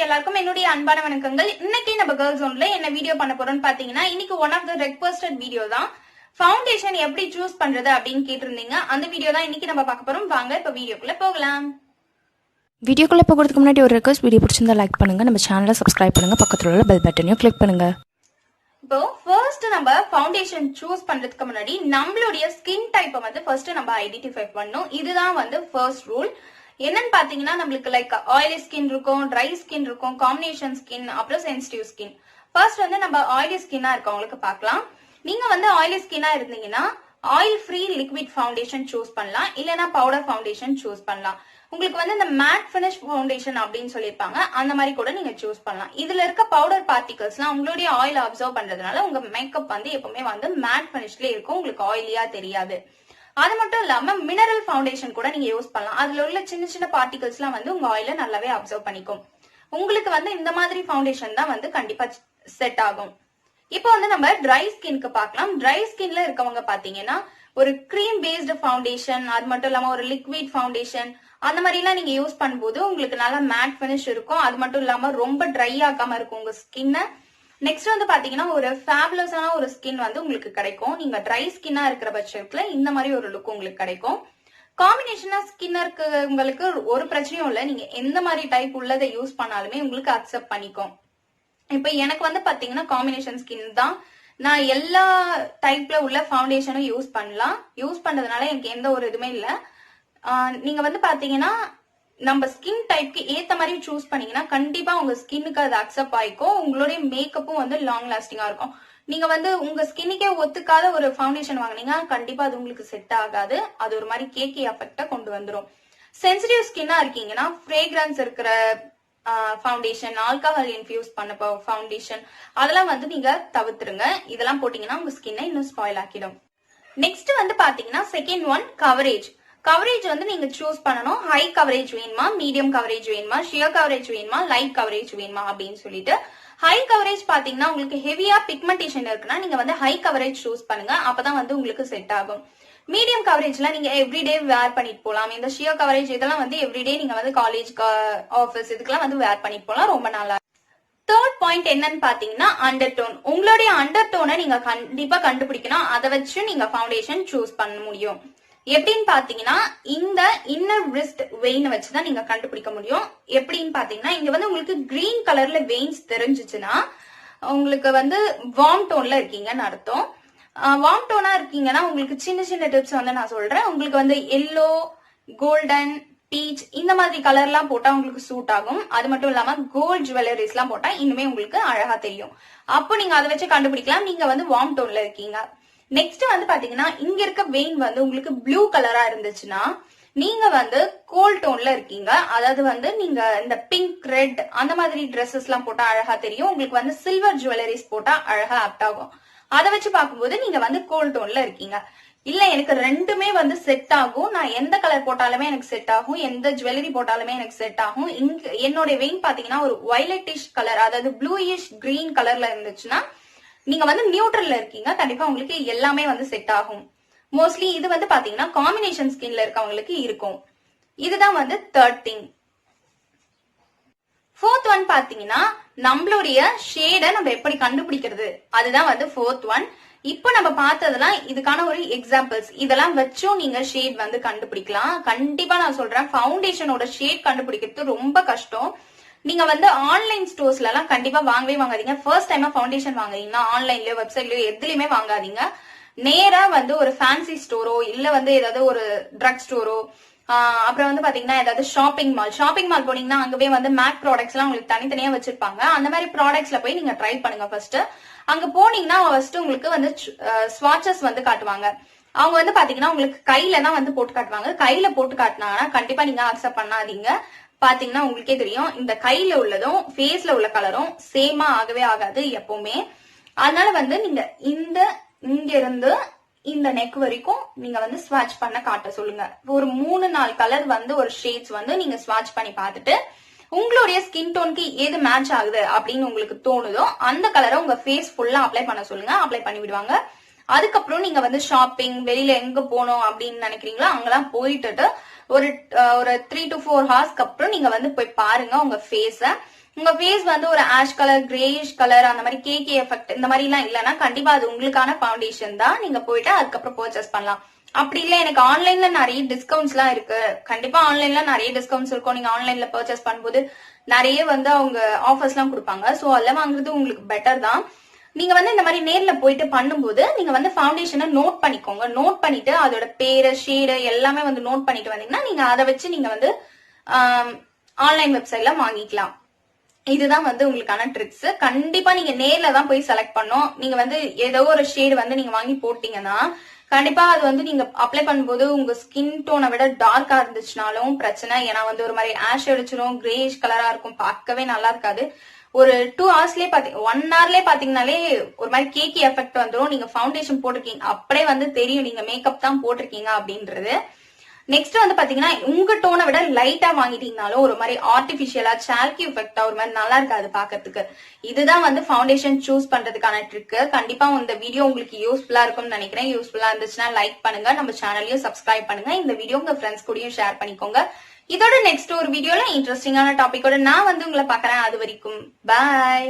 எல்லாருக்கும் என்னுடைய அன்பான வணக்கங்கள். இன்னைக்கு நம்ம கேர்ள்ஸ் ஒன்ல என்ன வீடியோ பண்ண போறோம்னு பாத்தீங்கன்னா, இன்னைக்கு one of the requested video தான் ஃபவுண்டேஷன் எப்படி சூஸ் பண்றது அப்படின்னு கேட்டிருந்தீங்க. அந்த வீடியோ தான் இன்னைக்கு நம்ம பார்க்க போறோம். வாங்க இப்ப வீடியோக்குள்ள போகலாம். வீடியோக்குள்ள போகிறதுக்கு முன்னாடி ஒரு ரெக்வெஸ்ட், வீடியோ பிடிச்சிருந்தா லைக் பண்ணுங்க, நம்ம சேனலை சப்ஸ்கிரைப் பண்ணுங்க, பக்கத்துல உள்ள பெல் பட்டனையும் கிளிக் பண்ணுங்க. இப்போ ஃபர்ஸ்ட் நம்ம ஃபவுண்டேஷன் சூஸ் பண்றதுக்கு முன்னாடி நம்மளுடைய ஸ்கின் டைப்பை வந்து ஃபர்ஸ்ட் நம்ம ஐடென்டிஃபை பண்ணணும். இதுதான் வந்து ஃபர்ஸ்ட் ரூல். என்னன்னு பாத்தீங்கன்னா, நம்மளுக்கு லைக் ஆயிலி ஸ்கின் இருக்கும், ட்ரை ஸ்கின் இருக்கும், காம்பினேஷன் ஸ்கின், அப்புறம் சென்சிட்டிவ் ஸ்கின். ஃபர்ஸ்ட் வந்து நம்ம ஆயிலி ஸ்கின்னா இருக்கவங்களுக்கு பார்க்கலாம். நீங்க வந்து ஆயிலி ஸ்கின்னா இருந்தீங்கன்னா oil free liquid foundation choose பண்ணலாம், இல்லைன்னா பவுடர் ஃபவுண்டேஷன் சூஸ் பண்ணலாம். உங்களுக்கு வந்து இந்த மேட் பினிஷ் ஃபவுண்டேஷன் அப்படின்னு சொல்லியிருப்பாங்க, அந்த மாதிரி கூட நீங்க சூஸ் பண்ணலாம். இதுல இருக்க பவுடர் பார்ட்டிகல்ஸ்லாம் உங்களுடைய ஆயில் அப்சர்வ் பண்றதுனால உங்க மேக்கப் வந்து எப்பவுமே வந்து மேட் பினிஷ்ல இருக்கும், உங்களுக்கு ஆயிலியா தெரியாது. அது மட்டும் இல்லாம மினரல் ஃபவுண்டேஷன் கூட நீங்க யூஸ் பண்ணலாம். அதுல உள்ள சின்ன சின்ன பார்ட்டிகல்ஸ் எல்லாம் வந்து உங்க ஆயில நல்லாவே அப்சர்வ் பண்ணிக்கும். உங்களுக்கு வந்து இந்த மாதிரி ஃபவுண்டேஷன் தான் வந்து கண்டிப்பா செட் ஆகும். இப்போ வந்து நம்ம ட்ரை ஸ்கின்க்கு பார்க்கலாம். ட்ரை ஸ்கின்ல இருக்கவங்க பாத்தீங்கன்னா ஒரு கிரீம் பேஸ்டு ஃபவுண்டேஷன், அது மட்டும் இல்லாம ஒரு லிக்விட் ஃபவுண்டேஷன் அந்த மாதிரி எல்லாம் நீங்க யூஸ் பண்ணும்போது உங்களுக்கு நல்லா மேட் பினிஷ் இருக்கும். அது மட்டும் இல்லாம ரொம்ப ட்ரை ஆகாம இருக்கும் உங்க ஸ்கின்ன. நெக்ஸ்ட் வந்து பாத்தீங்கன்னா ஒரு ஃபேபுலஸான ஒரு ஸ்கின் வந்து உங்களுக்கு கிடைக்கும். நீங்க ட்ரை ஸ்கின்னா இருக்கிற பட்சத்துல இந்த மாதிரி ஒரு லுக் உங்களுக்கு கிடைக்கும். காம்பினேஷனா ஸ்கின்னா உங்களுக்கு ஒரு பிரச்சனையும் இல்ல, நீங்க எந்த மாதிரி டைப் உள்ளதை யூஸ் பண்ணாலுமே உங்களுக்கு அக்செப்ட் பண்ணிக்கும். இப்ப எனக்கு வந்து பாத்தீங்கன்னா காம்பினேஷன் ஸ்கின் தான். நான் எல்லா டைப்ல உள்ள ஃபவுண்டேஷனும் யூஸ் பண்ணலாம். யூஸ் பண்றதுனால எனக்கு எந்த ஒரு இதுவுமே இல்ல. நீங்க வந்து பாத்தீங்கன்னா நம்ம ஸ்கின் டைப்க்கு ஏத்த மாதிரி சூஸ் பண்ணீங்கன்னா கண்டிப்பா உங்க ஸ்கின்னுக்கு அது அக்செப்ட் ஆயிக்கும். உங்களுடைய மேக்கப்பும் வந்து லாங் லாஸ்டிங்கா இருக்கும். நீங்க வந்து உங்க ஸ்கின்னுக்கே ஒத்துக்காத ஒரு ஃபவுண்டேஷன் வாங்கினீங்கன்னா கண்டிப்பா அது உங்களுக்கு செட் ஆகாது. அது ஒரு மாதிரி கேக்கி எஃபெக்ட கொண்டு வந்துடும். சென்சிட்டிவ் ஸ்கின்னா இருக்கீங்கன்னா ஃப்ரேக்ரன்ஸ் இருக்கிற ஃபவுண்டேஷன், ஆல்கஹால் இன்ஃபியூஸ் பண்ண ஃபவுண்டேஷன் அதெல்லாம் வந்து நீங்க தவிர்த்துருங்க. இதெல்லாம் போட்டீங்கன்னா உங்க ஸ்கின்னை இன்னும் ஸ்பாயில் ஆக்கிடும். நெக்ஸ்ட் வந்து பாத்தீங்கன்னா செகண்ட் ஒன் கவரேஜ். கவரேஜ் வந்து நீங்க சூஸ் பண்ணணும். ஹை கவரேஜ் வேணுமா, மீடியம் கவரேஜ் வேணுமா, ஷியர் கவரேஜ் வேணுமா, லைட் கவரேஜ் வேணுமா அப்படின்னு சொல்லிட்டு. ஹை கவரேஜ் பாத்தீங்கன்னா உங்களுக்கு ஹெவியா பிக்மெண்டேஷன் இருக்குன்னா நீங்க வந்து ஹை கவரேஜ் சூஸ் பண்ணுங்க, அப்பதான் வந்து உங்களுக்கு செட் ஆகும். மீடியம் கவரேஜ்ல நீங்க எவ்ரிடே வேர் பண்ணிட்டு போலாம். இந்த ஷியர் கவரேஜ் இதெல்லாம் வந்து எவ்ரிடே நீங்க வந்து காலேஜ், ஆஃபீஸ் இதுக்கெல்லாம் வந்து வேர் பண்ணிட்டு போலாம், ரொம்ப நல்லா. தேர்ட் பாயிண்ட் என்னன்னு பாத்தீங்கன்னா அண்டர் டோன். உங்களுடைய அண்டர் டோனை நீங்க கண்டிப்பா கண்டுபிடிக்கணும். அதை வச்சு நீங்க ஃபவுண்டேஷன் சூஸ் பண்ண முடியும். எப்படின்னு பாத்தீங்கன்னா இந்த இன்னர் ரிஸ்ட் வெயின் வச்சுதான் நீங்க கண்டுபிடிக்க முடியும். எப்படின்னு பாத்தீங்கன்னா இங்க வந்து உங்களுக்கு கிரீன் கலர்ல வெயின்ஸ் தெரிஞ்சிச்சுன்னா உங்களுக்கு வந்து வார்ம் டோன்ல இருக்கீங்கன்னு அர்த்தம். வார்ம் டோனா இருக்கீங்கன்னா உங்களுக்கு சின்ன சின்ன டிப்ஸ் வந்து நான் சொல்றேன். உங்களுக்கு வந்து எல்லோ, கோல்டன், பீச் இந்த மாதிரி கலர் எல்லாம் போட்டா உங்களுக்கு சூட் ஆகும். அது மட்டும் இல்லாம கோல்ட் ஜுவல்லரிஸ் எல்லாம் போட்டா இன்னுமே உங்களுக்கு அழகா தெரியும். அப்போ நீங்க அதை வச்சு கண்டுபிடிக்கலாம் நீங்க வந்து வார்ம் டோன்ல இருக்கீங்க. நெக்ஸ்ட் வந்து பாத்தீங்கன்னா இங்க இருக்க வெயின் வந்து உங்களுக்கு ப்ளூ கலரா இருந்துச்சுன்னா நீங்க வந்து கோல்ட் டோன்ல இருக்கீங்க. அதாவது வந்து நீங்க இந்த பிங்க், ரெட் அந்த மாதிரி ட்ரெஸ்ஸஸ் எல்லாம் போட்டா அழகா தெரியும். உங்களுக்கு வந்து சில்வர் ஜுவல்லரிஸ் போட்டா அழகா ஆப்ட் ஆகும். அதை வச்சு பார்க்கும்போது நீங்க வந்து கோல்ட் டோன்ல இருக்கீங்க. இல்ல எனக்கு ரெண்டுமே வந்து செட் ஆகும், நான் எந்த கலர் போட்டாலுமே எனக்கு செட் ஆகும், எந்த ஜுவல்லரி போட்டாலுமே எனக்கு செட் ஆகும். இங்க என்னோட வெயின் பாத்தீங்கன்னா ஒரு வயலட்டிஷ் கலர், அதாவது ப்ளூயிஷ் கிரீன் கலர்ல இருந்துச்சுன்னா நீங்க வந்து நியூட்ரல்ல இருக்கீங்க. கண்டிப்பா உங்களுக்கு எல்லாமே வந்து செட் ஆகும். மோஸ்ட்லி இது வந்து பாத்தீங்கன்னா காம்பினேஷன் ஸ்கின்ல இருக்கவங்களுக்கு இருக்கும். இதுதான் வந்து தேர்ட் திங். ஃபோர்த் ஒன் பாத்தீங்கன்னா நம்மளுடைய ஷேடை நம்ம எப்படி கண்டுபிடிக்கிறது, அதுதான் வந்து ஃபோர்த் ஒன். இப்போ நம்ம பார்த்ததெல்லாம் இதுக்கான ஒரு எக்ஸாம்பிள்ஸ். இதெல்லாம் வச்சும் நீங்க ஷேட் வந்து கண்டுபிடிக்கலாம். கண்டிப்பா நான் சொல்றேன், ஃபவுண்டேஷனோட ஷேட் கண்டுபிடிக்கிறது ரொம்ப கஷ்டம். நீங்க வந்து ஆன்லைன் ஸ்டோர்ஸ்ல எல்லாம் கண்டிப்பா வாங்கவே வாங்காதீங்க. ஃபர்ஸ்ட் டைமா ஃபவுண்டேஷன் வாங்குறீங்கன்னா ஆன்லைன்லயோ வெப்சைட்லயோ எதுலயுமே வாங்காதீங்க. நேரா வந்து ஒரு ஃபேன்சி ஸ்டோரோ இல்ல வந்து ஏதாவது ஒரு ட்ரக் ஸ்டோரோ, அப்புறம் வந்து பாத்தீங்கன்னா ஏதாவது ஷாப்பிங் மால் போனீங்கன்னா அங்கவே வந்து மேக் ப்ராடக்ட்ஸ் எல்லாம் உங்களுக்கு தனித்தனியா வச்சிருப்பாங்க. அந்த மாதிரி ப்ராடக்ட்ஸ்ல போய் நீங்க ட்ரை பண்ணுங்க. ஃபர்ஸ்ட் அங்க போனீங்கன்னா ஃபர்ஸ்ட் உங்களுக்கு வந்து ஸ்வாட்சஸ் வந்து காட்டுவாங்க. அவங்க வந்து பாத்தீங்கன்னா உங்களுக்கு கையில தான் வந்து போட்டு காட்டுவாங்க. கையில போட்டு காட்டினாங்கன்னா கண்டிப்பா நீங்க அக்செப்ட் பண்ணாதீங்க. பாத்தீங்கன்னா உங்களுக்கே தெரியும் இந்த கையில உள்ளதும் ஃபேஸ்ல உள்ள கலரும் சேமா ஆகவே ஆகாது எப்பவுமே. அதனால வந்து நீங்க இங்க இருந்து இந்த நெக் வரைக்கும் நீங்க வந்து ஸ்வாட்ச் பண்ண காட்ட சொல்லுங்க. ஒரு 3-4 கலர் வந்து ஒரு ஷேட்ஸ் வந்து நீங்க ஸ்வாட்ச் பண்ணி பார்த்துட்டு உங்களுடைய ஸ்கின் டோனுக்கு எது மேட்ச் ஆகுது அப்படின்னு உங்களுக்கு தோணுதோ அந்த கலரை உங்க ஃபேஸ் ஃபுல்லா அப்ளை பண்ண சொல்லுங்க. அப்ளை பண்ணி விடுவாங்க. அதுக்கப்புறம் நீங்க வந்து ஷாப்பிங் வெளியில எங்க போனோம் அப்படின்னு நினைக்கிறீங்களோ அங்கெல்லாம் போயிட்டு ஒரு 3 to 4 ஹார்ஸ்க்கு அப்புறம் நீங்க வந்து போய் பாருங்க உங்க ஃபேஸ. உங்க ஃபேஸ் வந்து ஒரு ஆஷ் கலர், கிரேஷ் கலர், அந்த மாதிரி கேகே எஃபெக்ட் இந்த மாதிரி எல்லாம் இல்லைன்னா கண்டிப்பா அது உங்களுக்கான ஃபவுண்டேஷன் தான். நீங்க போயிட்டு அதுக்கப்புறம் பர்ச்சேஸ் பண்ணலாம். அப்படி இல்ல எனக்கு ஆன்லைன்ல நிறைய டிஸ்கவுண்ட்ஸ் எல்லாம் இருக்கு, கண்டிப்பா ஆன்லைன்ல நிறைய டிஸ்கவுண்ட்ஸ் இருக்கும். நீங்க ஆன்லைன்ல பர்ச்சேஸ் பண்ணும்போது நிறைய வந்து அவங்க ஆஃபர்ஸ் எல்லாம் கொடுப்பாங்க. சோ அதெல்லாம் வாங்குறது உங்களுக்கு பெட்டர் தான். நீங்க வந்து இந்த மாதிரி நேர்ல போயிட்டு பண்ணும்போது நீங்க வந்து ஃபவுண்டேஷனை நோட் பண்ணிக்கோங்க. நோட் பண்ணிட்டு அதோட பேரு, ஷேடு எல்லாமே வந்து நோட் பண்ணிட்டு வந்தீங்கன்னா நீங்க அதை வச்சு நீங்க வந்து ஆன்லைன் வெப்சைட்ல வாங்கிக்கலாம். இதுதான் வந்து உங்களுக்கான ட்ரிக்ஸ். கண்டிப்பா நீங்க நேர்ல தான் போய் செலக்ட் பண்ணோம். நீங்க வந்து ஏதோ ஒரு ஷேடு வந்து நீங்க வாங்கி போட்டீங்கன்னா கண்டிப்பா அது வந்து நீங்க அப்ளை பண்ணும்போது உங்க ஸ்கின் டோனை விட டார்க்கா இருந்துச்சுனாலும் பிரச்சனை. ஏன்னா வந்து ஒரு மாதிரி ஆஷ் அடிச்சிடும், கிரேஷ் கலரா இருக்கும், பார்க்கவே நல்லா இருக்காது. ஒரு 2 ஹவர்ஸ்லயே 1 ஹவர்லயே பாத்தீங்கன்னாலே ஒரு மாதிரி கேக்கி எஃபெக்ட் வந்துடும். நீங்க ஃபவுண்டேஷன் போட்டிருக்கீங்க அப்படியே வந்து தெரியும் நீங்க மேக்கப் தான் போட்டிருக்கீங்க அப்படின்றது. நெக்ஸ்ட் வந்து பாத்தீங்கன்னா உங்க டோனை விட லைட்டா வாங்கிட்டீங்கனாலும் ஒரு மாதிரி ஆர்டிபிஷியலா சால்கி எஃபெக்டா ஒரு மாதிரி நல்லா இருக்காது பாக்கிறதுக்கு. இதுதான் வந்து ஃபவுண்டேஷன் சூஸ் பண்றதுக்கான ட்ரிக். கண்டிப்பா இந்த வீடியோ உங்களுக்கு யூஸ்ஃபுல்லா இருக்கும்னு நினைக்கிறேன். யூஸ்ஃபுல்லா இருந்துச்சுன்னா லைக் பண்ணுங்க, நம்ம சேனலையும் சப்ஸ்கிரைப் பண்ணுங்க, இந்த வீடியோ உங்க ஃப்ரெண்ட்ஸ் கூடயும் ஷேர் பண்ணிக்கோங்க. இதோட நெக்ஸ்ட் ஒரு வீடியோல இன்ட்ரெஸ்டிங்கான டாபிக்கோட நான் வந்து உங்களை பாக்குறேன். அது வரைக்கும் பாய்.